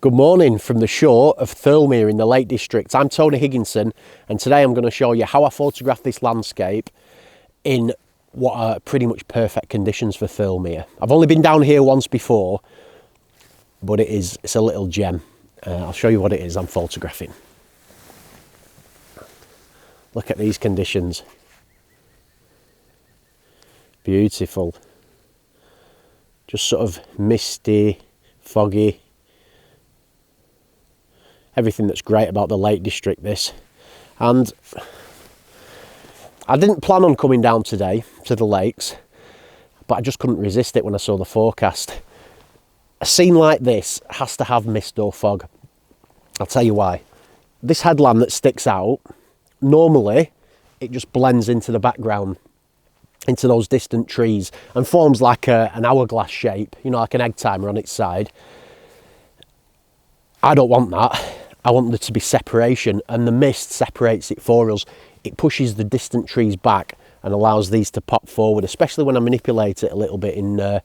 Good morning from the shore of Thirlmere in the Lake District. I'm Tony Higginson, and today I'm going to show you how I photographed this landscape in what are pretty much perfect conditions for Thirlmere. I've only been down here once before, but it's a little gem. I'll show you what it is I'm photographing. Look at these conditions. Beautiful. Just sort of misty, foggy. Everything that's great about the Lake District, this. And I didn't plan on coming down today to the lakes, but I just couldn't resist it when I saw the forecast. A scene like this has to have mist or fog. I'll tell you why. This headland that sticks out, normally it just blends into the background, into those distant trees, and forms like an hourglass shape, you know, like an egg timer on its side. I don't want that. I want there to be separation, and the mist separates it for us. It pushes the distant trees back and allows these to pop forward, especially when I manipulate it a little bit in my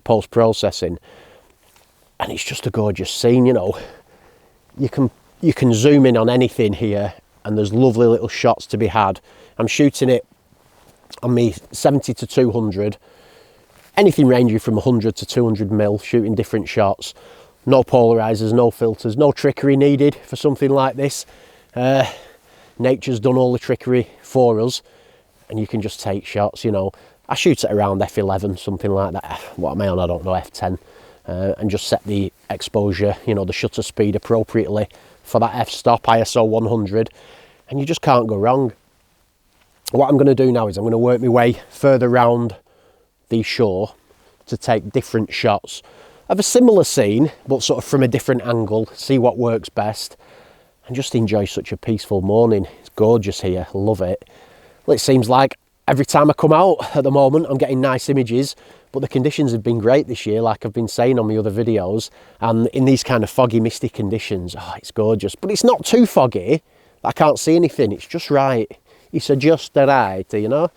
post-processing. And it's just a gorgeous scene, you know. You can zoom in on anything here, and there's lovely little shots to be had. I'm shooting it on me 70 to 200, anything ranging from 100 to 200 mil, shooting different shots. No polarizers, no filters, no trickery needed for something like this. Nature's done all the trickery for us, and you can just take shots, you know. I shoot at around f11, something like that. What am I on? I don't know, f10. And just set the exposure, you know, the shutter speed appropriately for that f-stop, ISO 100, and you just can't go wrong. What I'm going to do now is I'm going to work my way further round the shore to take different shots of a similar scene, but sort of from a different angle, see what works best, and just enjoy such a peaceful morning. It's gorgeous here, love it. Well, it seems like every time I come out at the moment, I'm getting nice images, but the conditions have been great this year, like I've been saying on my other videos, and in these kind of foggy, misty conditions, oh, it's gorgeous. But it's not too foggy, I can't see anything, it's just right. It's just right, you know?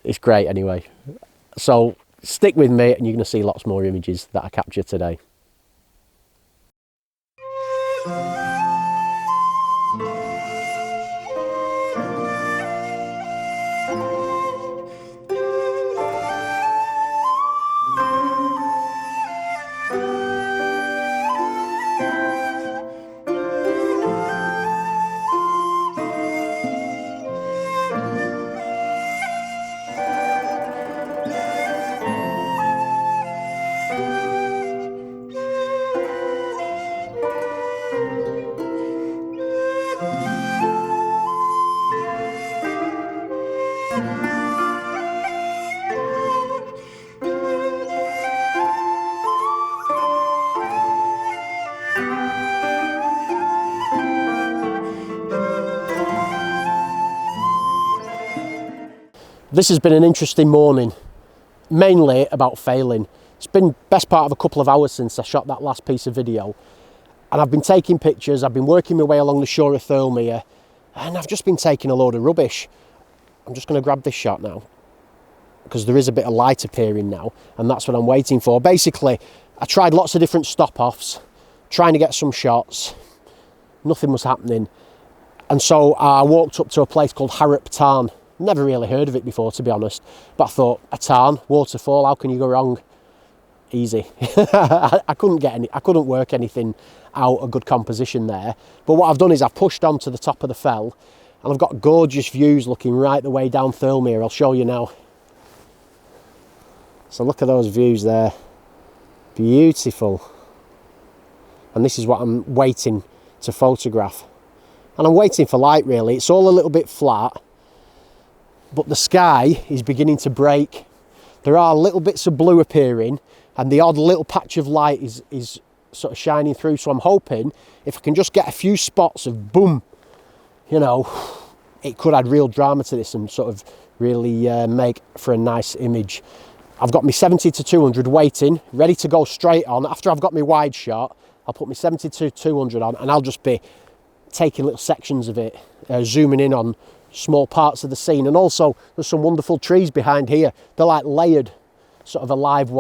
It's great anyway. So, stick with me and you're going to see lots more images that I captured today. This has been an interesting morning, mainly about failing. It's been best part of a couple of hours since I shot that last piece of video, and I've been taking pictures, I've been working my way along the shore of Thirlmere, and I've just been taking a load of rubbish. I'm just going to grab this shot now, because there is a bit of light appearing now, and that's what I'm waiting for. Basically, I tried lots of different stop-offs, trying to get some shots, nothing was happening, and so I walked up to a place called Harrop Tarn. Never really heard of it before, to be honest, but I thought, a tarn, waterfall, how can you go wrong? Easy. I couldn't work anything out, a good composition there. But what I've done is I've pushed on to the top of the fell, and I've got gorgeous views looking right the way down Thirlmere. I'll show you now. So look at those views there. Beautiful. And this is what I'm waiting to photograph. And I'm waiting for light, really. It's all a little bit flat, but the sky is beginning to break. There are little bits of blue appearing, and the odd little patch of light is sort of shining through. So I'm hoping if I can just get a few spots of boom, you know, it could add real drama to this and sort of really make for a nice image. I've got my 70 to 200 waiting, ready to go straight on. After I've got my wide shot, I'll put my 70 to 200 on, and I'll just be taking little sections of it, zooming in on small parts of the scene. And also there's some wonderful trees behind here. They're like layered, sort of a live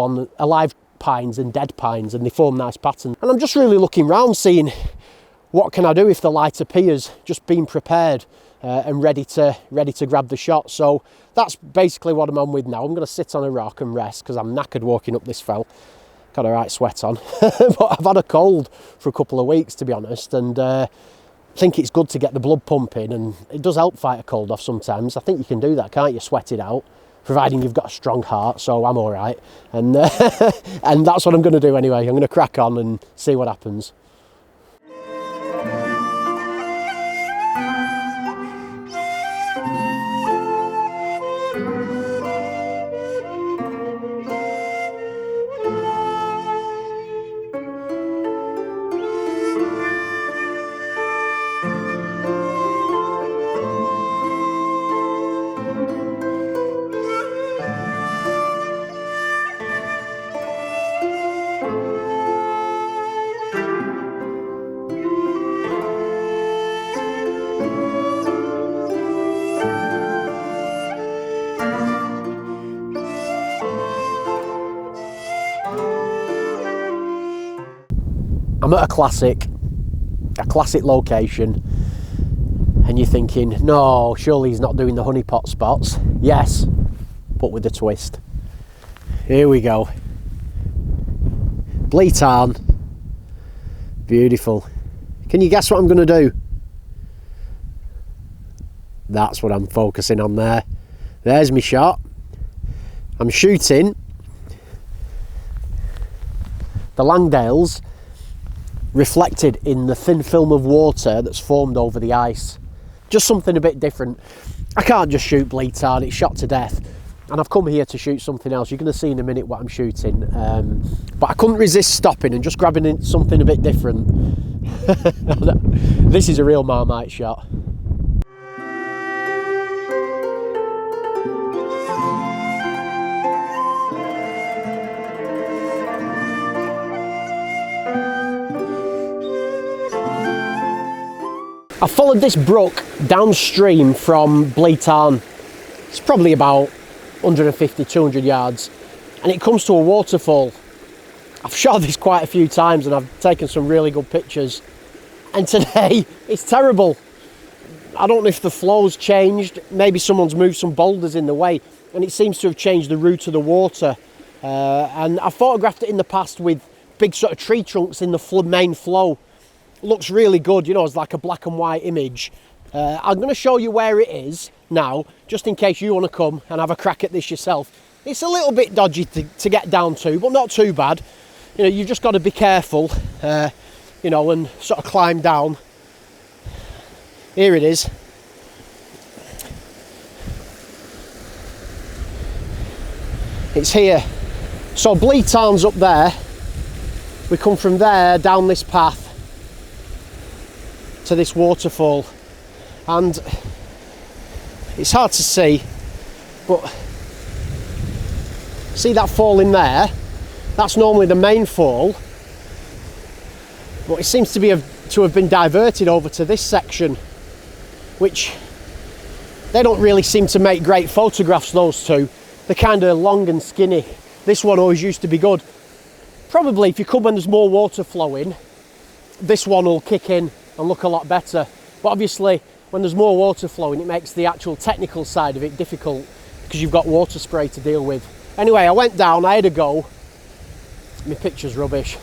pines and dead pines, and they form nice patterns. And I'm just really looking round, seeing what can I do if the light appears, just being prepared and ready to grab the shot. So that's basically what I'm on with now. I'm going to sit on a rock and rest because I'm knackered walking up this fell. Got a right sweat on. But I've had a cold for a couple of weeks, to be honest, and I think it's good to get the blood pumping, and it does help fight a cold off sometimes. I think you can do that, can't you? Sweat it out, providing you've got a strong heart, so I'm all right. And, and that's what I'm going to do anyway. I'm going to crack on and see what happens. I'm at a classic location, and you're thinking, no, surely he's not doing the honeypot spots. Yes, but with a twist. Here we go. Bleat Tarn. Beautiful. Can you guess what I'm going to do? That's what I'm focusing on there. There's my shot. I'm shooting the Langdales reflected in the thin film of water that's formed over the ice. Just something a bit different. I can't just shoot Bleat Tarn, it's shot to death. And I've come here to shoot something else. You're going to see in a minute what I'm shooting. But I couldn't resist stopping and just grabbing something a bit different. This is a real Marmite shot. I followed this brook downstream from Bleat Tarn. It's probably about 150, 200 yards, and it comes to a waterfall. I've shot this quite a few times and I've taken some really good pictures, and today it's terrible. I don't know if the flow's changed, maybe someone's moved some boulders in the way, and it seems to have changed the route of the water. And I photographed it in the past with big sort of tree trunks in the main flow. Looks really good, you know, it's like a black and white image. I'm going to show you where it is now, just in case you want to come and have a crack at this yourself. It's a little bit dodgy to get down to, but not too bad. You know, you've just got to be careful, you know, and sort of climb down. Here it is. It's here. So Bleat Tarn's up there. We come from there down this path to this waterfall, and it's hard to see, but see that fall in there? That's normally the main fall, but it seems to have been diverted over to this section, which they don't really seem to make great photographs, those two. They're kind of long and skinny. This one always used to be good. Probably if you come when there's more water flowing, this one will kick in and look a lot better. But obviously when there's more water flowing, it makes the actual technical side of it difficult because you've got water spray to deal with. Anyway, I went down, I had a go. My picture's rubbish,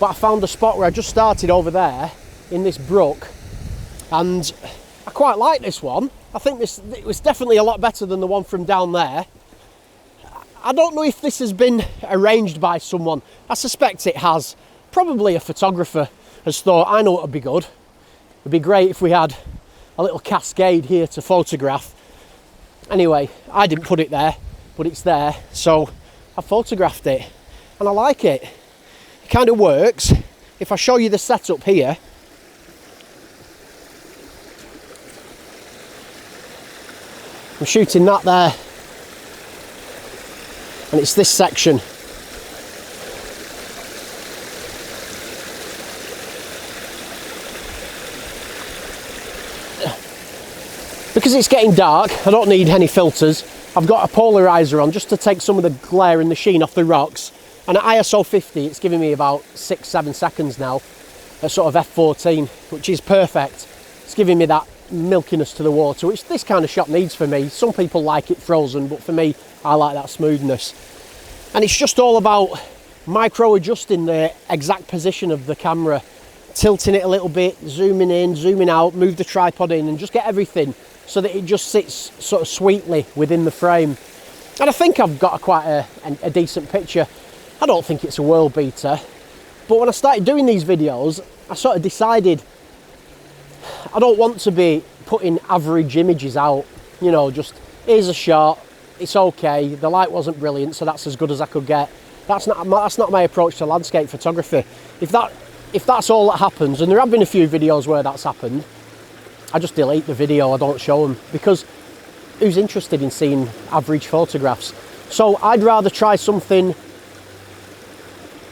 but I found a spot where I just started over there in this brook, and I quite like this one. I think it was definitely a lot better than the one from down there. I don't know if this has been arranged by someone. I suspect it has. Probably a photographer has thought, I know what would be good. It'd be great if we had a little cascade here to photograph. Anyway, I didn't put it there, but it's there, so I photographed it, and I like it. It kind of works. If I show you the setup here, I'm shooting that there, and it's this section. Because it's getting dark, I don't need any filters. I've got a polarizer on just to take some of the glare and the sheen off the rocks. And at ISO 50, it's giving me about 6-7 seconds now at sort of f14, which is perfect. It's giving me that milkiness to the water, which this kind of shot needs for me. Some people like it frozen, but for me, I like that smoothness. And it's just all about micro adjusting the exact position of the camera, tilting it a little bit, zooming in, zooming out, move the tripod in, and just get everything so that it just sits sort of sweetly within the frame. And I think I've got quite a decent picture. I don't think it's a world beater, but when I started doing these videos, I sort of decided I don't want to be putting average images out, you know, just here's a shot, it's okay, the light wasn't brilliant, so that's as good as I could get. That's not my approach to landscape photography. If that's all that happens, and there have been a few videos where that's happened, I just delete the video, I don't show them, because who's interested in seeing average photographs? So I'd rather try something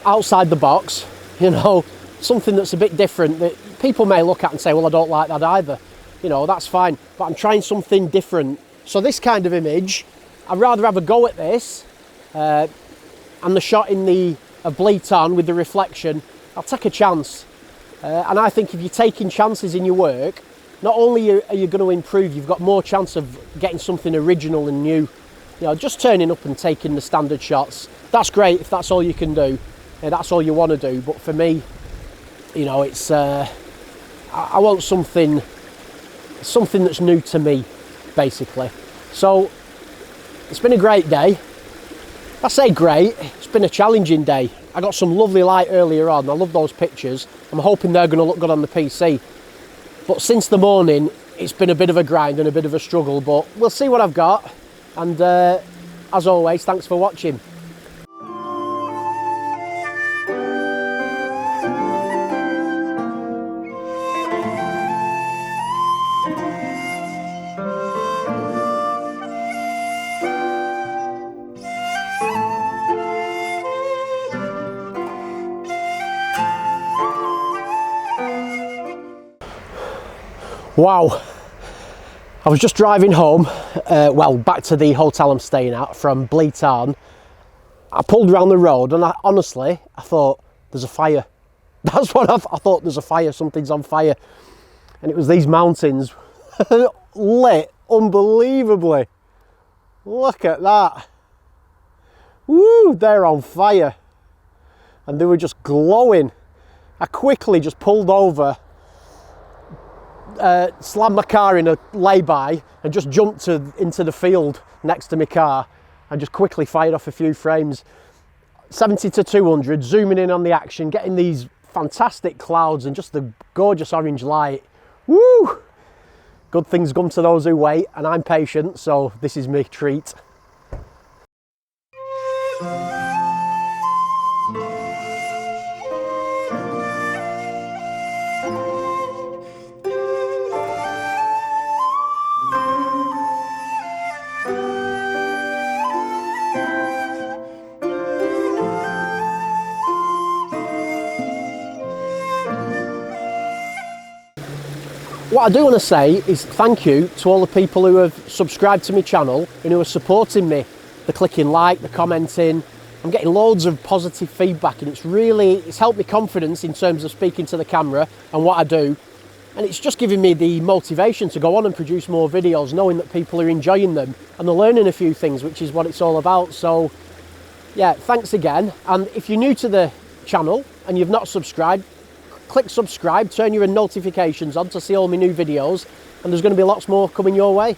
outside the box, you know, something that's a bit different that people may look at and say, well, I don't like that either. You know, that's fine, but I'm trying something different. So this kind of image, I'd rather have a go at this, and the shot in the Bleeton with the reflection, I'll take a chance. And I think if you're taking chances in your work, not only are you going to improve, you've got more chance of getting something original and new. You know, just turning up and taking the standard shots, that's great if that's all you can do, and that's all you want to do. But for me, you know, it's I want something that's new to me, basically. So it's been a great day. I say great, it's been a challenging day. I got some lovely light earlier on. I love those pictures. I'm hoping they're going to look good on the PC. But since the morning, it's been a bit of a grind and a bit of a struggle, but we'll see what I've got. And as always, thanks for watching. Wow, I was just driving home, well, back to the hotel I'm staying at from Bleeton. I pulled around the road and honestly, I thought, there's a fire. That's what I thought, there's a fire, something's on fire. And it was these mountains lit unbelievably. Look at that. Woo, they're on fire. And they were just glowing. I quickly just pulled over, slammed my car in a lay-by and just jumped into the field next to my car and just quickly fired off a few frames. 70 to 200, zooming in on the action, getting these fantastic clouds and just the gorgeous orange light. Woo! Good things come to those who wait, and I'm patient, so this is my treat. What I do want to say is thank you to all the people who have subscribed to my channel and who are supporting me. The clicking like, the commenting. I'm getting loads of positive feedback, and it's helped me confidence in terms of speaking to the camera and what I do. And it's just giving me the motivation to go on and produce more videos, knowing that people are enjoying them and they're learning a few things, which is what it's all about. So yeah, thanks again. And if you're new to the channel and you've not subscribed, click subscribe, turn your notifications on to see all my new videos, and there's going to be lots more coming your way.